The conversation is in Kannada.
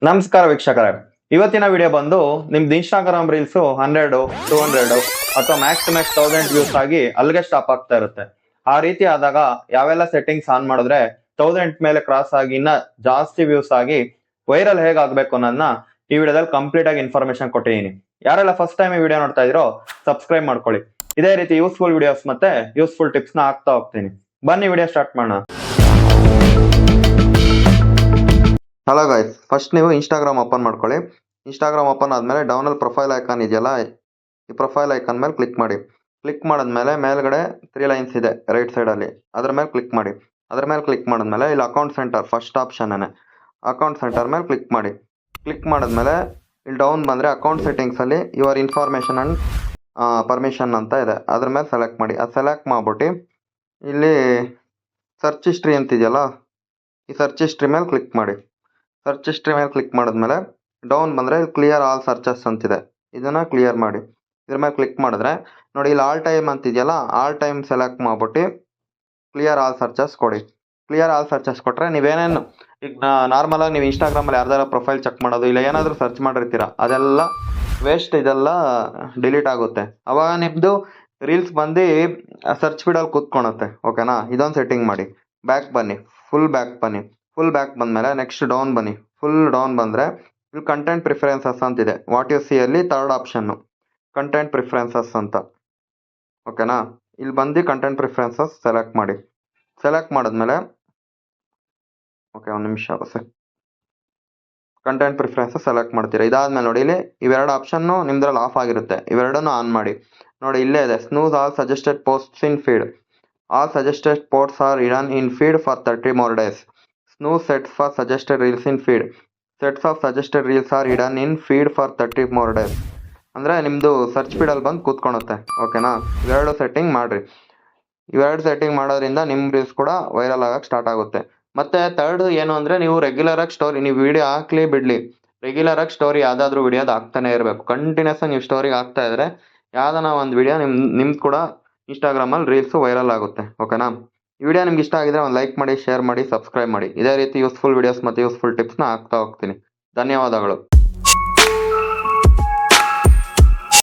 ನಮಸ್ಕಾರ ವೀಕ್ಷಕರೇ. ಇವತ್ತಿನ ವಿಡಿಯೋ ಬಂದು ನಿಮ್ದು ಇನ್ಸ್ಟಾಗ್ರಾಮ್ ರೀಲ್ಸ್ 100 200 ಅಥವಾ ಮ್ಯಾಕ್ಸ್ ಟು ಮ್ಯಾಕ್ಸ್ 1000 ವ್ಯೂಸ್ ಆಗಿ ಅಲ್ಲಿಗೆ ಸ್ಟಾಪ್ ಆಗ್ತಾ ಇರುತ್ತೆ. ಆ ರೀತಿ ಆದಾಗ ಯಾವೆಲ್ಲ ಸೆಟ್ಟಿಂಗ್ಸ್ ಆನ್ ಮಾಡಿದ್ರೆ 1000 ಮೇಲೆ ಕ್ರಾಸ್ ಆಗಿ ಇನ್ನ ಜಾಸ್ತಿ ವ್ಯೂಸ್ ಆಗಿ ವೈರಲ್ ಹೇಗೆ ಆಗ್ಬೇಕು ಅನ್ನೋದನ್ನ ಈ ವಿಡಿಯೋದಲ್ಲಿ ಕಂಪ್ಲೀಟ್ ಆಗಿ ಇನ್ಫಾರ್ಮೇಶನ್ ಕೊಟ್ಟಿದ್ದೀನಿ. ಯಾರೆಲ್ಲ ಫಸ್ಟ್ ಟೈಮ್ ಈ ವಿಡಿಯೋ ನೋಡ್ತಾ ಇದ್ರೋ ಸಬ್ಸ್ಕ್ರೈಬ್ ಮಾಡ್ಕೊಳ್ಳಿ. ಇದೇ ರೀತಿ ಯೂಸ್ಫುಲ್ ವಿಡಿಯೋಸ್ ಮತ್ತೆ ಯೂಸ್ಫುಲ್ ಟಿಪ್ಸ್ ನ ಹಾಕ್ತಾ ಹೋಗ್ತೀನಿ. ಬನ್ನಿ ವಿಡಿಯೋ ಸ್ಟಾರ್ಟ್ ಮಾಡೋಣ. ಹಲೋ ಗೈಸ್, ಫಸ್ಟ್ ನೀವು ಇನ್ಸ್ಟಾಗ್ರಾಮ್ ಓಪನ್ ಮಾಡ್ಕೊಳ್ಳಿ. ಇನ್ಸ್ಟಾಗ್ರಾಮ್ ಓಪನ್ ಆದಮೇಲೆ ಡೌನಲ್ಲಿ ಪ್ರೊಫೈಲ್ ಐಕಾನ್ ಇದೆಯಲ್ಲ, ಈ ಪ್ರೊಫೈಲ್ ಐಕಾನ್ ಮೇಲೆ ಕ್ಲಿಕ್ ಮಾಡಿ. ಕ್ಲಿಕ್ ಮಾಡಿದ್ಮೇಲೆ ಮೇಲ್ಗಡೆ 3 ಲೈನ್ಸ್ ಇದೆ ರೈಟ್ ಸೈಡಲ್ಲಿ, ಅದ್ರ ಮೇಲೆ ಕ್ಲಿಕ್ ಮಾಡಿ. ಅದ್ರ ಮೇಲೆ ಕ್ಲಿಕ್ ಮಾಡಿದ್ಮೇಲೆ ಇಲ್ಲಿ ಅಕೌಂಟ್ ಸೆಂಟರ್ ಫಸ್ಟ್ ಆಪ್ಷನ್ನೇ, ಅಕೌಂಟ್ ಸೆಂಟರ್ ಮೇಲೆ ಕ್ಲಿಕ್ ಮಾಡಿ. ಕ್ಲಿಕ್ ಮಾಡಿದ್ಮೇಲೆ ಇಲ್ಲಿ ಡೌನ್ ಬಂದರೆ ಅಕೌಂಟ್ ಸೆಟ್ಟಿಂಗ್ಸಲ್ಲಿ ಯುವರ್ ಇನ್ಫಾರ್ಮೇಷನ್ ಆ್ಯಂಡ್ ಪರ್ಮಿಷನ್ ಅಂತ ಇದೆ, ಅದ್ರ ಮೇಲೆ ಸೆಲೆಕ್ಟ್ ಮಾಡಿ. ಅದು ಸೆಲೆಕ್ಟ್ ಮಾಡ್ಬಿಟ್ಟು ಇಲ್ಲಿ ಸರ್ಚ್ ಹಿಸ್ಟ್ರಿ ಅಂತಿದೆಯಲ್ಲ, ಈ ಸರ್ಚ್ ಹಿಸ್ಟ್ರಿ ಮೇಲೆ ಕ್ಲಿಕ್ ಮಾಡಿ. ಸರ್ಚ್ ಹಿಸ್ಟ್ರಿ ಮೇಲೆ ಕ್ಲಿಕ್ ಮಾಡಿದ್ಮೇಲೆ ಡೌನ್ ಬಂದರೆ ಕ್ಲಿಯರ್ ಆಲ್ ಸರ್ಚಸ್ ಅಂತಿದೆ, ಇದನ್ನು ಕ್ಲಿಯರ್ ಮಾಡಿ. ಇದ್ರ ಮೇಲೆ ಕ್ಲಿಕ್ ಮಾಡಿದ್ರೆ ನೋಡಿ ಇಲ್ಲಿ ಆಲ್ ಟೈಮ್ ಅಂತಿದೆಯಲ್ಲ, ಆಲ್ ಟೈಮ್ ಸೆಲೆಕ್ಟ್ ಮಾಡ್ಬಿಟ್ಟು ಕ್ಲಿಯರ್ ಆಲ್ ಸರ್ಚಸ್ ಕೊಡಿ. ಕ್ಲಿಯರ್ ಆಲ್ ಸರ್ಚಸ್ ಕೊಟ್ಟರೆ ನೀವೇನೇನು ಈಗ ನಾರ್ಮಲಾಗಿ ನೀವು ಇನ್ಸ್ಟಾಗ್ರಾಮಲ್ಲಿ ಯಾರ್ದಾರ ಪ್ರೊಫೈಲ್ ಚೆಕ್ ಮಾಡೋದು ಇಲ್ಲ ಏನಾದರೂ ಸರ್ಚ್ ಮಾಡಿರ್ತೀರ, ಅದೆಲ್ಲ ವೇಸ್ಟ್, ಇದೆಲ್ಲ ಡಿಲೀಟ್ ಆಗುತ್ತೆ. ಅವಾಗ ನಿಮ್ಮದು ರೀಲ್ಸ್ ಬಂದು ಸರ್ಚ್ ಫೀಡಲ್ಲಿ ಕೂತ್ಕೊಳುತ್ತೆ. ಓಕೆನಾ? ಇದೊಂದು ಸೆಟ್ಟಿಂಗ್ ಮಾಡಿ. ಬ್ಯಾಕ್ ಬನ್ನಿ, ಫುಲ್ ಬ್ಯಾಕ್ ಬನ್ನಿ. ಫುಲ್ ಬ್ಯಾಕ್ ಬಂದಮೇಲೆ ನೆಕ್ಸ್ಟ್ ಡೌನ್ ಬನ್ನಿ. ಫುಲ್ ಡೌನ್ ಬಂದರೆ ಇಲ್ಲಿ ಕಂಟೆಂಟ್ ಪ್ರಿಫರೆನ್ಸಸ್ ಅಂತಿದೆ, ವಾಟ್ ಯು ಸಿ ಅಲ್ಲಿ ಥರ್ಡ್ ಆಪ್ಷನ್ನು ಕಂಟೆಂಟ್ ಪ್ರಿಫರೆನ್ಸಸ್ ಅಂತ. ಓಕೆನಾ? ಇಲ್ಲಿ ಬಂದು ಕಂಟೆಂಟ್ ಪ್ರಿಫರೆನ್ಸಸ್ ಸೆಲೆಕ್ಟ್ ಮಾಡಿ. ಸೆಲೆಕ್ಟ್ ಮಾಡಿದ್ಮೇಲೆ ಓಕೆ ಒಂದು ನಿಮಿಷ ಕಂಟೆಂಟ್ ಪ್ರಿಫರೆನ್ಸಸ್ ಸೆಲೆಕ್ಟ್ ಮಾಡ್ತೀರಾ. ಇದಾದ್ಮೇಲೆ ನೋಡಿ ಇಲ್ಲಿ ಇವೆರಡು ಆಪ್ಷನ್ನು ನಿಮ್ದ್ರಲ್ಲಿ ಆಫ್ ಆಗಿರುತ್ತೆ, ಇವೆರಡನ್ನು ಆನ್ ಮಾಡಿ. ನೋಡಿ ಇಲ್ಲೇ ಇದೆ, snooze all suggested posts in feed. All suggested posts are hidden in feed for 30 more days. Snooze sets for suggested reels in feed. Sets of suggested reels are hidden in feed for 30 more days. ಅಂದರೆ ನಿಮ್ಮದು ಸರ್ಚ್ ಫೀಡಲ್ಲಿ ಬಂದು ಕೂತ್ಕೊಳುತ್ತೆ. ಓಕೆನಾ? ಇವೆರಡು ಸೆಟ್ಟಿಂಗ್ ಮಾಡಿರಿ. ಇವೆರಡು ಸೆಟ್ಟಿಂಗ್ ಮಾಡೋದ್ರಿಂದ ನಿಮ್ಮ ರೀಲ್ಸ್ ಕೂಡ ವೈರಲ್ ಆಗೋಕ್ಕೆ ಸ್ಟಾರ್ಟ್ ಆಗುತ್ತೆ. ಮತ್ತು ಥರ್ಡ್ ಏನು ಅಂದರೆ ನೀವು ರೆಗ್ಯುಲರಾಗಿ ಸ್ಟೋರಿ, ನೀವು ವಿಡಿಯೋ ಹಾಕ್ಲಿ ಬಿಡಲಿ, ರೆಗ್ಯುಲರಾಗಿ ಸ್ಟೋರಿ ಯಾವುದಾದ್ರೂ ವಿಡಿಯೋದು ಹಾಕ್ತಾನೆ ಇರಬೇಕು. ಕಂಟಿನ್ಯೂಸ್ ನೀವು ಸ್ಟೋರಿಗೆ ಹಾಕ್ತಾ ಇದ್ದರೆ ಯಾವುದಾನ ಒಂದು ವಿಡಿಯೋ ನಿಮ್ದು ಕೂಡ ಇನ್ಸ್ಟಾಗ್ರಾಮಲ್ಲಿ ರೀಲ್ಸು ವೈರಲ್ ಆಗುತ್ತೆ. ಓಕೆನಾ? ಈ ವಿಡಿಯೋ ನಿಮ್ಗೆ ಇಷ್ಟ ಆಗಿದ್ರೆ ಒಂದು ಲೈಕ್ ಮಾಡಿ, ಶೇರ್ ಮಾಡಿ, ಸಬ್ಸ್ಕ್ರೈಬ್ ಮಾಡಿ. ಇದೇ ರೀತಿ ಯೂಸ್ಫುಲ್ ವಿಡಿಯೋಸ್ ಮತ್ತು ಯೂಸ್ಫುಲ್ ಟಿಪ್ಸ್ನ ಹಾಕ್ತಾ ಹೋಗ್ತೀನಿ. ಧನ್ಯವಾದಗಳು.